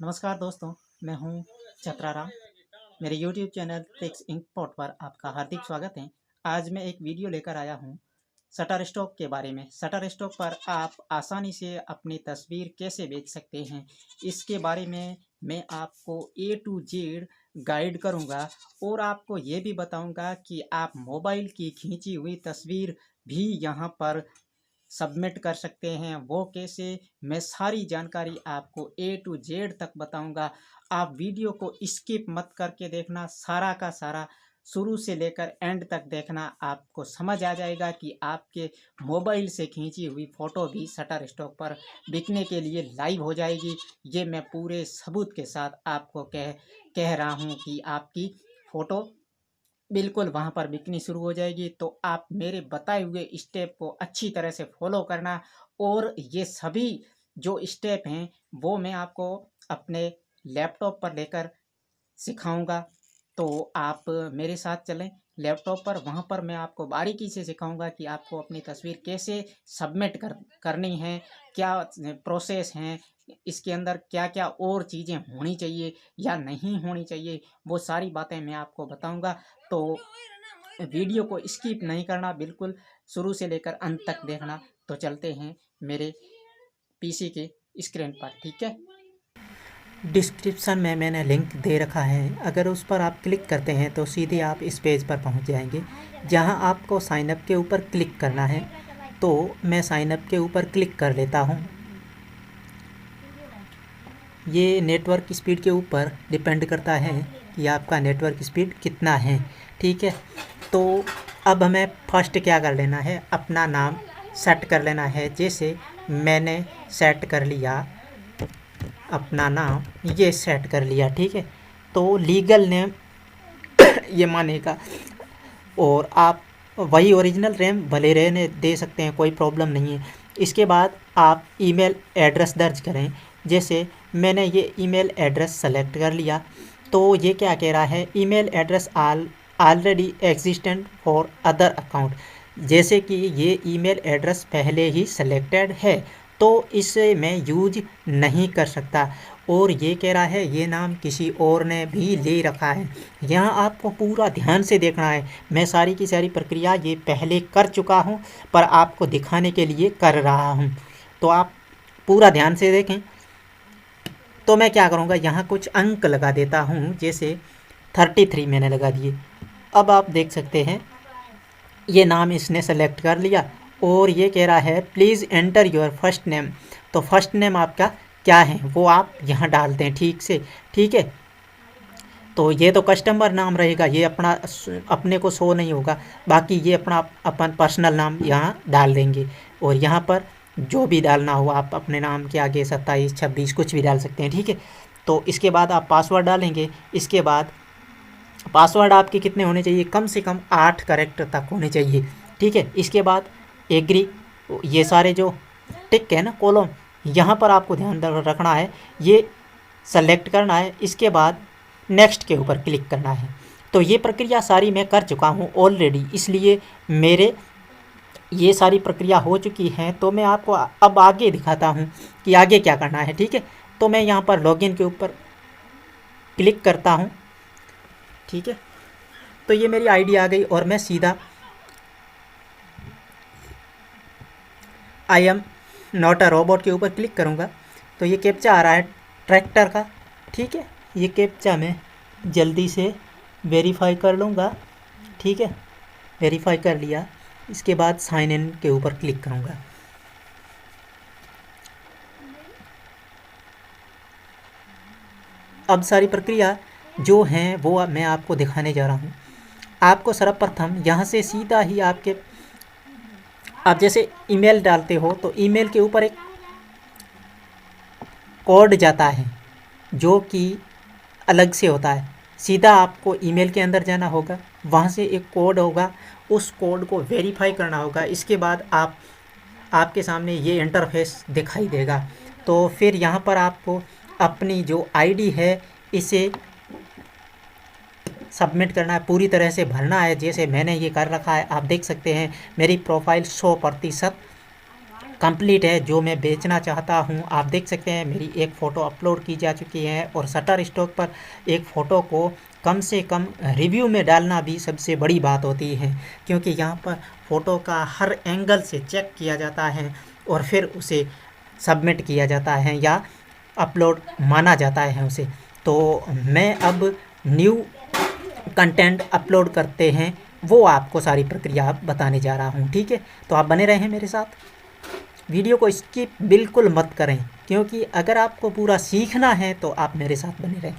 नमस्कार दोस्तों, मैं हूं चतराराम। मेरे YouTube चैनल टेक्स इंकपॉट पर आपका हार्दिक स्वागत है। आज मैं एक वीडियो लेकर आया हूं शटर स्टॉक के बारे में। शटर स्टॉक पर आप आसानी से अपनी तस्वीर कैसे बेच सकते हैं, इसके बारे में मैं आपको A to Z गाइड करूंगा और आपको ये भी बताऊंगा कि आप मोबाइल की खींची हुई तस्वीर भी यहां पर सबमिट कर सकते हैं। वो कैसे, मैं सारी जानकारी आपको A to Z तक बताऊंगा। आप वीडियो को स्किप मत करके देखना, सारा का सारा शुरू से लेकर एंड तक देखना। आपको समझ आ जाएगा कि आपके मोबाइल से खींची हुई फ़ोटो भी शटर स्टॉक पर बिकने के लिए लाइव हो जाएगी। ये मैं पूरे सबूत के साथ आपको कह रहा हूँ कि आपकी फ़ोटो बिल्कुल वहाँ पर बिकनी शुरू हो जाएगी। तो आप मेरे बताए हुए स्टेप को अच्छी तरह से फॉलो करना और ये सभी जो स्टेप हैं वो मैं आपको अपने लैपटॉप पर लेकर सिखाऊंगा। तो आप मेरे साथ चलें लैपटॉप पर, वहाँ पर मैं आपको बारीकी से सिखाऊंगा कि आपको अपनी तस्वीर कैसे सबमिट करनी है, क्या प्रोसेस हैं, इसके अंदर क्या क्या और चीज़ें होनी चाहिए या नहीं होनी चाहिए, वो सारी बातें मैं आपको बताऊंगा। तो वीडियो को स्किप नहीं करना, बिल्कुल शुरू से लेकर अंत तक देखना। तो चलते हैं मेरे पीसी के स्क्रीन पर, ठीक है। डिस्क्रिप्शन में मैंने लिंक दे रखा है, अगर उस पर आप क्लिक करते हैं तो सीधे आप इस पेज पर पहुंच जाएंगे जहां आपको साइन अप के ऊपर क्लिक करना है। तो मैं साइन अप के ऊपर क्लिक कर लेता हूं। ये नेटवर्क स्पीड के ऊपर डिपेंड करता है कि आपका नेटवर्क स्पीड कितना है, ठीक है। तो अब हमें फर्स्ट क्या कर लेना है, अपना नाम सेट कर लेना है। जैसे मैंने सेट कर लिया अपना नाम, ये सेट कर लिया, ठीक है। तो लीगल नेम ये मानेगा और आप वही ओरिजिनल नेम भले रहने दे सकते हैं, कोई प्रॉब्लम नहीं है। इसके बाद आप ईमेल एड्रेस दर्ज करें। जैसे मैंने ये ईमेल एड्रेस सेलेक्ट कर लिया। तो ये क्या कह रहा है, email address already existent for other account. जैसे कि ये ईमेल एड्रेस पहले ही सेलेक्टेड है तो इसे मैं यूज नहीं कर सकता। और ये कह रहा है ये नाम किसी और ने भी ले रखा है। यहाँ आपको पूरा ध्यान से देखना है। मैं सारी की सारी प्रक्रिया ये पहले कर चुका हूँ पर आपको दिखाने के लिए कर रहा हूँ, तो आप पूरा ध्यान से देखें। तो मैं क्या करूँगा, यहाँ कुछ अंक लगा देता हूँ। जैसे 33 मैंने लगा दिए। अब आप देख सकते हैं ये नाम इसने सेलेक्ट कर लिया और ये कह रहा है please enter your first name. तो फर्स्ट नेम आपका क्या है वो आप यहाँ डालते हैं ठीक से, ठीक है। तो ये तो कस्टमर नाम रहेगा, ये अपने को शो नहीं होगा। बाकी ये अपन पर्सनल नाम यहाँ डाल देंगे और यहाँ पर जो भी डालना हो आप अपने नाम के आगे 27 26 कुछ भी डाल सकते हैं, ठीक है। तो इसके बाद आप पासवर्ड डालेंगे। इसके बाद पासवर्ड आपके कितने होने चाहिए, कम से कम 8 कैरेक्टर तक होने चाहिए, ठीक है। इसके बाद एग्री, ये सारे जो टिक है ना कॉलम, यहाँ पर आपको ध्यान रखना है, ये सेलेक्ट करना है। इसके बाद नेक्स्ट के ऊपर क्लिक करना है। तो ये प्रक्रिया सारी मैं कर चुका हूँ ऑलरेडी, इसलिए मेरे ये सारी प्रक्रिया हो चुकी है। तो मैं आपको अब आगे दिखाता हूँ कि आगे क्या करना है, ठीक है। तो मैं यहाँ पर लॉगिन के ऊपर क्लिक करता हूँ, ठीक है। तो ये मेरी आईडी आ गई और मैं सीधा I am not a robot के ऊपर क्लिक करूँगा। तो ये कैप्चा आ रहा है ट्रैक्टर का, ठीक है। ये कैप्चा मैं जल्दी से वेरीफाई कर लूँगा, ठीक है। वेरीफाई कर लिया। इसके बाद साइन इन के ऊपर क्लिक करूँगा। अब सारी प्रक्रिया जो हैं वो मैं आपको दिखाने जा रहा हूँ। आपको सर्वप्रथम यहाँ से सीधा ही आप जैसे ईमेल डालते हो तो ईमेल के ऊपर एक कोड जाता है जो कि अलग से होता है। सीधा आपको ईमेल के अंदर जाना होगा, वहाँ से एक कोड होगा, उस कोड को वेरीफाई करना होगा। इसके बाद आपके सामने ये इंटरफेस दिखाई देगा। तो फिर यहाँ पर आपको अपनी जो आईडी है इसे सबमिट करना है, पूरी तरह से भरना है। जैसे मैंने ये कर रखा है, आप देख सकते हैं मेरी प्रोफाइल 100% कंप्लीट है जो मैं बेचना चाहता हूँ। आप देख सकते हैं मेरी एक फ़ोटो अपलोड की जा चुकी है और शटरस्टॉक पर एक फ़ोटो को कम से कम रिव्यू में डालना भी सबसे बड़ी बात होती है, क्योंकि यहाँ पर फ़ोटो का हर एंगल से चेक किया जाता है और फिर उसे सबमिट किया जाता है या अपलोड माना जाता है उसे। तो मैं अब न्यू कंटेंट अपलोड करते हैं वो आपको सारी प्रक्रिया बताने जा रहा हूँ, ठीक है। तो आप बने रहें मेरे साथ, वीडियो को स्किप बिल्कुल मत करें, क्योंकि अगर आपको पूरा सीखना है तो आप मेरे साथ बने रहें।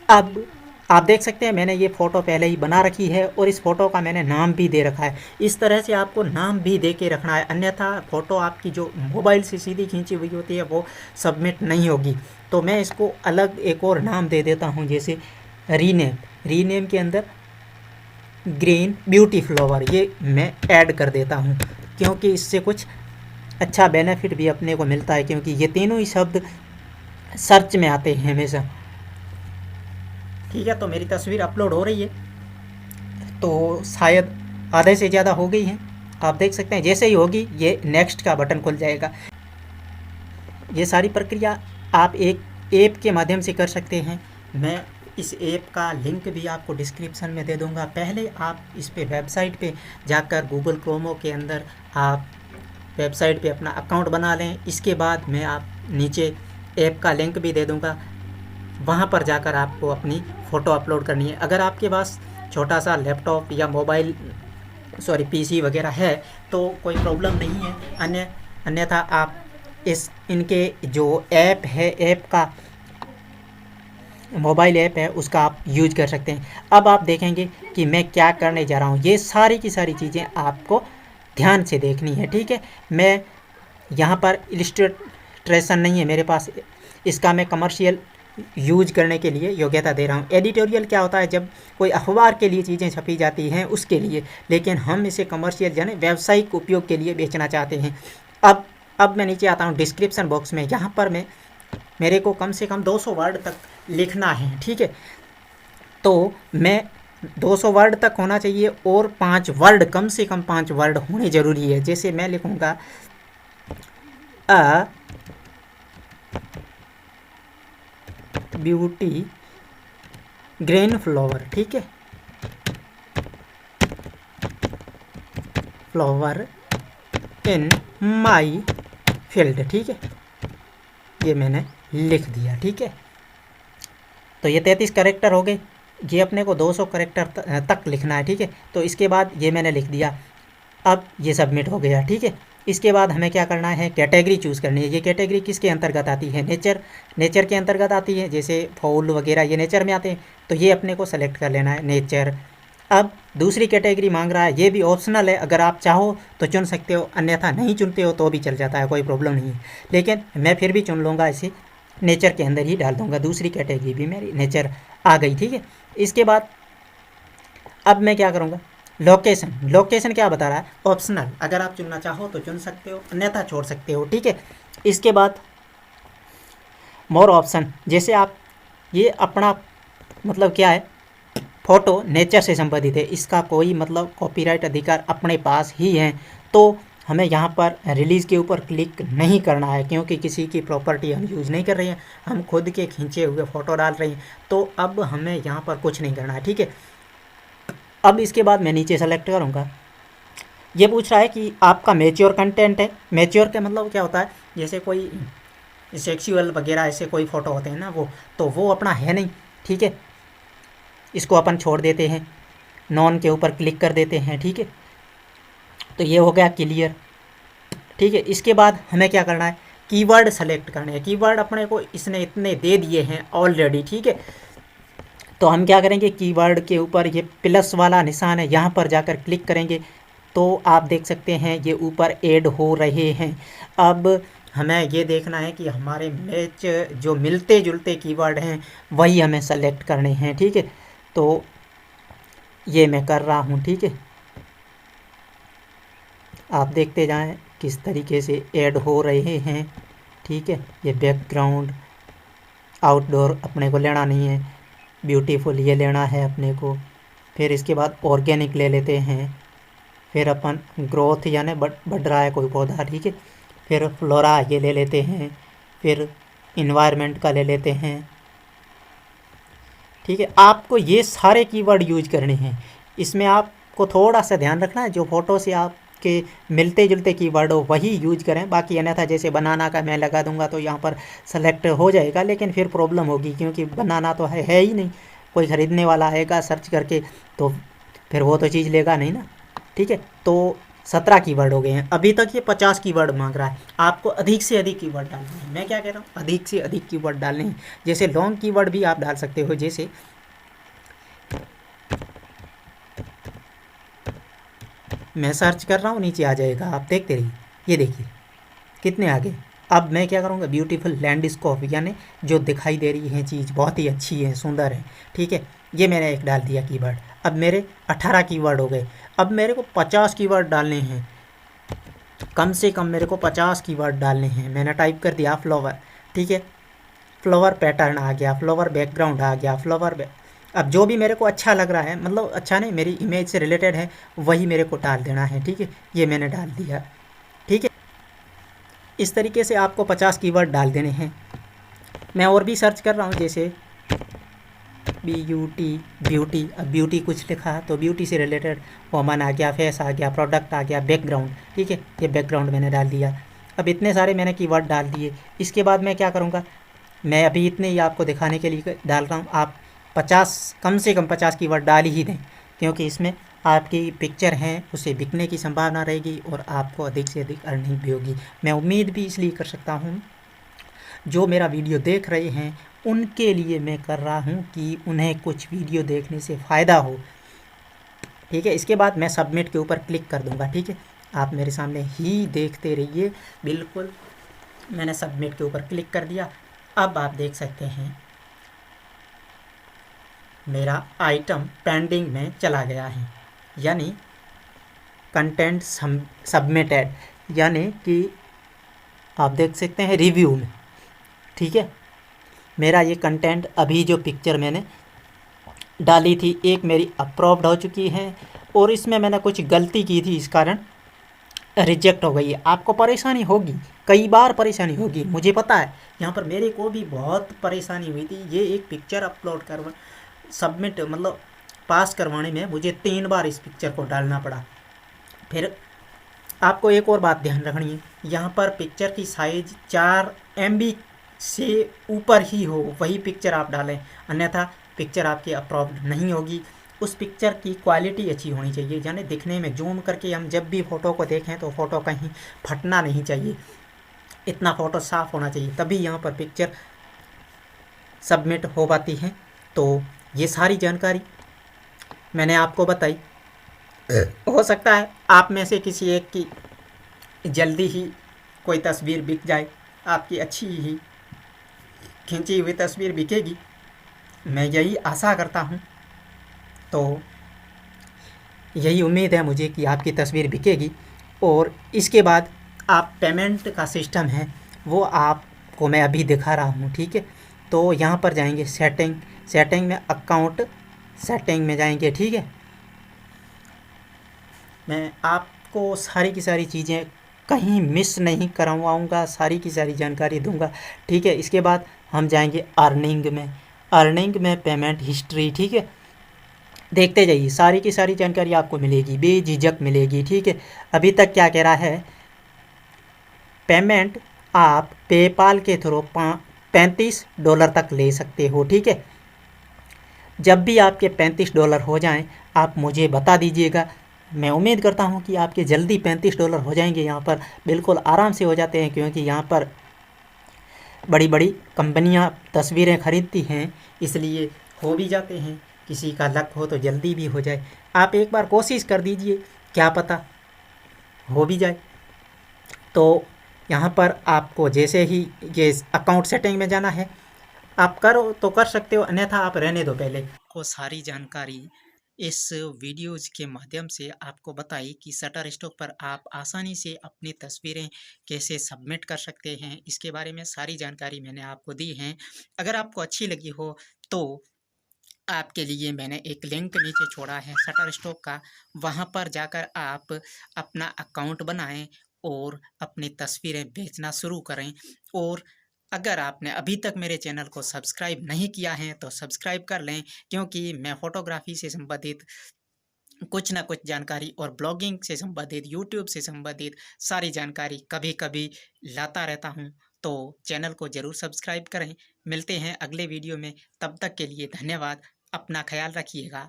अब आप देख सकते हैं मैंने ये फ़ोटो पहले ही बना रखी है और इस फ़ोटो का मैंने नाम भी दे रखा है। इस तरह से आपको नाम भी दे के रखना है, अन्यथा फ़ोटो आपकी जो मोबाइल से सीधी खींची हुई होती है वो सबमिट नहीं होगी। तो मैं इसको अलग एक और नाम दे देता हूँ, जैसे रीनेम के अंदर ग्रीन ब्यूटी फ्लावर ये मैं ऐड कर देता हूँ, क्योंकि इससे कुछ अच्छा बेनिफिट भी अपने को मिलता है, क्योंकि ये तीनों ही शब्द सर्च में आते हैं हमेशा, ठीक है। तो मेरी तस्वीर अपलोड हो रही है, तो शायद आधे से ज़्यादा हो गई है। आप देख सकते हैं जैसे ही होगी ये नेक्स्ट का बटन खुल जाएगा। ये सारी प्रक्रिया आप एक ऐप के माध्यम से कर सकते हैं। मैं इस ऐप का लिंक भी आपको डिस्क्रिप्शन में दे दूंगा। पहले आप इस पे वेबसाइट पे जाकर गूगल क्रोमो के अंदर आप वेबसाइट पे अपना अकाउंट बना लें। इसके बाद मैं आप नीचे ऐप का लिंक भी दे दूंगा, वहाँ पर जाकर आपको अपनी फ़ोटो अपलोड करनी है। अगर आपके पास छोटा सा लैपटॉप या पीसी वगैरह है तो कोई प्रॉब्लम नहीं है, अन्यथा आप इनके जो ऐप है, ऐप का मोबाइल ऐप है उसका आप यूज कर सकते हैं। अब आप देखेंगे कि मैं क्या करने जा रहा हूँ। ये सारी की सारी चीज़ें आपको ध्यान से देखनी है, ठीक है। मैं यहाँ पर इलस्ट्रेशन नहीं है मेरे पास, इसका मैं कमर्शियल यूज करने के लिए योग्यता दे रहा हूँ। एडिटोरियल क्या होता है, जब कोई अखबार के लिए चीज़ें छपी जाती हैं उसके लिए, लेकिन हम इसे कमर्शियल यानी व्यावसायिक उपयोग के लिए बेचना चाहते हैं। अब मैं नीचे आता हूँ डिस्क्रिप्शन बॉक्स में, यहाँ पर मेरे को कम से कम 200 वर्ड तक लिखना है, ठीक है। तो मैं 200 वर्ड तक होना चाहिए और 5 वर्ड, कम से कम 5 वर्ड होने ज़रूरी है। जैसे मैं लिखूँगा अ ब्यूटी ग्रीन फ्लावर, ठीक है, फ्लावर इन माई फील्ड, ठीक है, ये मैंने लिख दिया, ठीक है। तो ये 33 कैरेक्टर हो गए, ये अपने को 200 कैरेक्टर तक लिखना है, ठीक है। तो इसके बाद ये मैंने लिख दिया, अब ये सबमिट हो गया, ठीक है। इसके बाद हमें क्या करना है, कैटेगरी चूज़ करनी है। ये कैटेगरी किसके अंतर्गत आती है, नेचर के अंतर्गत आती है। जैसे फूल वगैरह ये नेचर में आते हैं, तो ये अपने को सेलेक्ट कर लेना है, नेचर। अब दूसरी कैटेगरी मांग रहा है, ये भी ऑप्शनल है, अगर आप चाहो तो चुन सकते हो, अन्यथा नहीं चुनते हो तो भी चल जाता है, कोई प्रॉब्लम नहीं है। लेकिन मैं फिर भी चुन लूँगा, इसे नेचर के अंदर ही डाल दूँगा। दूसरी कैटेगरी भी मेरी नेचर आ गई, ठीक है। इसके बाद अब मैं क्या करूँगा, लोकेशन क्या बता रहा है, ऑप्शनल, अगर आप चुनना चाहो तो चुन सकते हो, अन्यथा छोड़ सकते हो, ठीक है। इसके बाद मोर ऑप्शन, जैसे आप ये अपना मतलब क्या है, फ़ोटो नेचर से संबंधित है, इसका कोई मतलब कॉपीराइट अधिकार अपने पास ही है, तो हमें यहाँ पर रिलीज़ के ऊपर क्लिक नहीं करना है, क्योंकि किसी की प्रॉपर्टी हम यूज़ नहीं कर रहे हैं, हम खुद के खींचे हुए फ़ोटो डाल रहे हैं। तो अब हमें यहाँ पर कुछ नहीं करना है, ठीक है। अब इसके बाद मैं नीचे सेलेक्ट करूँगा, ये पूछ रहा है कि आपका मैच्योर कंटेंट है। मैच्योर का मतलब क्या होता है, जैसे कोई सेक्सुअल वगैरह ऐसे कोई फ़ोटो होते हैं ना, वो अपना है नहीं, ठीक है, इसको अपन छोड़ देते हैं, नॉन के ऊपर क्लिक कर देते हैं, ठीक है। तो ये हो गया क्लियर, ठीक है। इसके बाद हमें क्या करना है, कीवर्ड सेलेक्ट करने हैं। कीवर्ड अपने को इसने इतने दे दिए हैं ऑलरेडी, ठीक है। तो हम क्या करेंगे, कीवर्ड के ऊपर ये प्लस वाला निशान है, यहाँ पर जाकर क्लिक करेंगे तो आप देख सकते हैं ये ऊपर ऐड हो रहे हैं। अब हमें ये देखना है कि हमारे मैच जो मिलते जुलते कीवर्ड हैं वही हमें सेलेक्ट करने हैं, ठीक है। तो ये मैं कर रहा हूँ, ठीक है, आप देखते जाएं किस तरीके से ऐड हो रहे हैं, ठीक है। ये बैकग्राउंड आउटडोर अपने को लेना नहीं है, ब्यूटीफुल ये लेना है अपने को। फिर इसके बाद ऑर्गेनिक ले लेते हैं, फिर अपन ग्रोथ यानी बढ़ रहा है कोई पौधा, ठीक है। फिर फ्लोरा ये ले लेते हैं, फिर इन्वायरमेंट का ले लेते हैं, ठीक है। आपको ये सारे कीवर्ड यूज करने हैं। इसमें आपको थोड़ा सा ध्यान रखना है, जो फ़ोटो से आपके मिलते जुलते कीवर्ड हो वही यूज करें। बाकी अन्यथा जैसे बनाना का मैं लगा दूंगा तो यहाँ पर सेलेक्ट हो जाएगा, लेकिन फिर प्रॉब्लम होगी क्योंकि बनाना तो है ही नहीं। कोई ख़रीदने वाला आएगा सर्च करके तो फिर वो तो चीज़ लेगा नहीं ना, ठीक है। तो 17 कीवर्ड हो गए हैं। अभी तक ये 50 कीवर्ड मांग रहा है। आपको अधिक से अधिक कीवर्ड डालने हैं। मैं क्या कह रहा हूँ, अधिक से अधिक कीवर्ड डालने हैं। जैसे लॉन्ग कीवर्ड भी आप डाल सकते हो, जैसे मैं सर्च कर रहा हूँ नीचे आ जाएगा, आप देखते रहिए। ये देखिए कितने आगे। अब मैं क्या करूँगा, ब्यूटीफुल लैंडस्केप यानी जो दिखाई दे रही है चीज़ बहुत ही अच्छी है, सुंदर है, ठीक है। ये मैंने एक डाल दिया कीवर्ड। अब मेरे 18 कीवर्ड हो गए। अब मेरे को 50 कीवर्ड डालने हैं, कम से कम मेरे को 50 कीवर्ड डालने हैं। मैंने टाइप कर दिया फ्लावर, ठीक है। फ्लावर पैटर्न आ गया, फ्लावर बैकग्राउंड आ गया, अब जो भी मेरे को अच्छा लग रहा है, मतलब अच्छा नहीं, मेरी इमेज से रिलेटेड है, वही मेरे को डाल देना है, ठीक है। ये मैंने डाल दिया, ठीक है। इस तरीके से आपको 50 कीवर्ड डाल देने हैं। मैं और भी सर्च कर रहा हूँ, जैसे ब्यूटी, ब्यूटी। अब ब्यूटी कुछ लिखा तो ब्यूटी से रिलेटेड वोमन आ गया, फेस आ गया, प्रोडक्ट आ गया, बैकग्राउंड, ठीक है। ये बैकग्राउंड मैंने डाल दिया। अब इतने सारे मैंने कीवर्ड डाल दिए। इसके बाद मैं क्या करूँगा, मैं अभी इतने ही आपको दिखाने के लिए डाल रहा हूँ। आप 50, कम से कम 50 कीवर्ड डाल ही दें, क्योंकि इसमें आपकी पिक्चर हैं उसे बिकने की संभावना रहेगी और आपको अधिक से अधिक अर्निंग भी होगी। मैं उम्मीद भी इसलिए कर सकता हूँ, जो मेरा वीडियो देख रहे हैं उनके लिए मैं कर रहा हूँ कि उन्हें कुछ वीडियो देखने से फ़ायदा हो, ठीक है। इसके बाद मैं सबमिट के ऊपर क्लिक कर दूँगा, ठीक है। आप मेरे सामने ही देखते रहिए। बिल्कुल, मैंने सबमिट के ऊपर क्लिक कर दिया। अब आप देख सकते हैं मेरा आइटम पेंडिंग में चला गया है, यानी कंटेंट सबमिटेड, यानी कि आप देख सकते हैं रिव्यू में, ठीक है। मेरा ये कंटेंट अभी जो पिक्चर मैंने डाली थी, एक मेरी अप्रूव्ड हो चुकी है और इसमें मैंने कुछ गलती की थी, इस कारण रिजेक्ट हो गई है। आपको परेशानी होगी, कई बार परेशानी होगी, मुझे पता है। यहाँ पर मेरे को भी बहुत परेशानी हुई थी। ये एक पिक्चर अपलोड करवा सबमिट मतलब पास करवाने में मुझे 3 बार इस पिक्चर को डालना पड़ा। फिर आपको एक और बात ध्यान रखनी है, यहाँ पर पिक्चर की साइज़ 4 MB से ऊपर ही हो, वही पिक्चर आप डालें, अन्यथा पिक्चर आपकी अप्रूव्ड नहीं होगी। उस पिक्चर की क्वालिटी अच्छी होनी चाहिए, यानी दिखने में जूम करके हम जब भी फ़ोटो को देखें तो फ़ोटो कहीं फटना नहीं चाहिए, इतना फ़ोटो साफ़ होना चाहिए, तभी यहाँ पर पिक्चर सबमिट हो पाती है। तो ये सारी जानकारी मैंने आपको बताई। हो सकता है आप में से किसी एक की जल्दी ही कोई तस्वीर बिक जाए, आपकी अच्छी ही खींची हुई तस्वीर बिकेगी, मैं यही आशा करता हूँ। तो यही उम्मीद है मुझे कि आपकी तस्वीर बिकेगी। और इसके बाद आप पेमेंट का सिस्टम है वो आपको मैं अभी दिखा रहा हूँ, ठीक है। तो यहाँ पर जाएंगे सेटिंग में, अकाउंट सेटिंग में जाएंगे, ठीक है। मैं आपको सारी की सारी चीज़ें कहीं मिस नहीं करवाऊँगा, सारी की सारी जानकारी दूंगा, ठीक है। इसके बाद हम जाएंगे अर्निंग में पेमेंट हिस्ट्री, ठीक है। देखते जाइए, सारी की सारी जानकारी आपको मिलेगी, बेझिझक मिलेगी, ठीक है। अभी तक क्या कह रहा है, पेमेंट आप पेपाल के थ्रू $35 तक ले सकते हो, ठीक है। जब भी आपके $35 हो जाएं आप मुझे बता दीजिएगा। मैं उम्मीद करता हूं कि आपके जल्दी $35 हो जाएंगे। यहाँ पर बिल्कुल आराम से हो जाते हैं, क्योंकि यहाँ पर बड़ी बड़ी कंपनियां तस्वीरें खरीदती हैं, इसलिए हो भी जाते हैं। किसी का लक हो तो जल्दी भी हो जाए। आप एक बार कोशिश कर दीजिए, क्या पता हो भी जाए। तो यहाँ पर आपको जैसे ही ये अकाउंट सेटिंग में जाना है, आप करो तो कर सकते हो, अन्यथा आप रहने दो। पहले को सारी जानकारी इस वीडियोज़ के माध्यम से आपको बताई कि शटर स्टॉक पर आप आसानी से अपनी तस्वीरें कैसे सबमिट कर सकते हैं, इसके बारे में सारी जानकारी मैंने आपको दी है। अगर आपको अच्छी लगी हो तो आपके लिए मैंने एक लिंक नीचे छोड़ा है शटरस्टॉक का, वहाँ पर जाकर आप अपना अकाउंट बनाएं और अपनी तस्वीरें बेचना शुरू करें। और अगर आपने अभी तक मेरे चैनल को सब्सक्राइब नहीं किया है तो सब्सक्राइब कर लें, क्योंकि मैं फ़ोटोग्राफ़ी से संबंधित कुछ ना कुछ जानकारी और ब्लॉगिंग से संबंधित, यूट्यूब से संबंधित सारी जानकारी कभी-कभी लाता रहता हूँ। तो चैनल को ज़रूर सब्सक्राइब करें। मिलते हैं अगले वीडियो में, तब तक के लिए धन्यवाद। अपना ख़्याल रखिएगा।